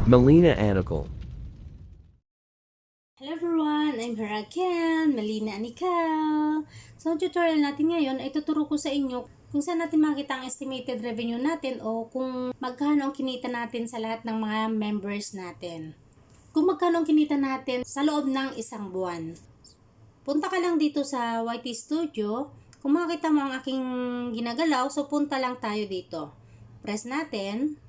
Melina Anical. Hello everyone, I'm here again, Melina Anical. So, ang tutorial natin ngayon ay tuturo ko sa inyo kung saan natin makita ang estimated revenue natin o kung magkano ang kinita natin sa lahat ng mga members natin. Kung magkano ang kinita natin sa loob ng isang buwan. Punta ka lang dito sa YT Studio. Kung makita mo ang aking ginagalaw, so punta lang tayo dito. Press natin.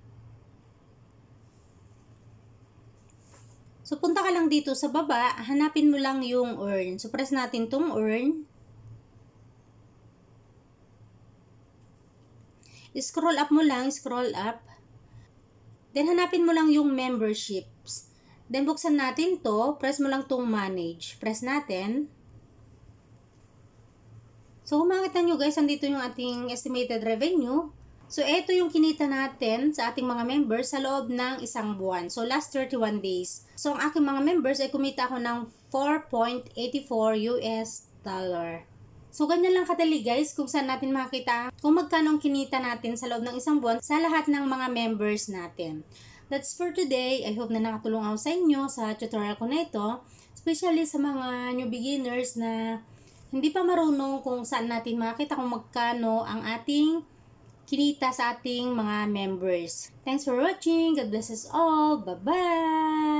So, punta ka lang dito sa baba, hanapin mo lang yung earn. So, press natin tong earn. Scroll up mo lang, scroll up. Then, hanapin mo lang yung memberships. Then, buksan natin to, press mo lang tong manage. Press natin. So, kung makita nyo guys, andito yung ating estimated revenue. So, ito yung kinita natin sa ating mga members sa loob ng isang buwan. So, last 31 days. So, ang aking mga members ay kumita ako ng 4.84 US dollar. So, ganyan lang kadali guys kung saan natin makita kung magkano ang kinita natin sa loob ng isang buwan sa lahat ng mga members natin. That's for today. I hope na nakatulong ako sa inyo sa tutorial ko na ito. Especially sa mga new beginners na hindi pa marunong kung saan natin makita kung magkano ang ating kinita sa ating mga members. Thanks for watching. God bless us all. Bye-bye!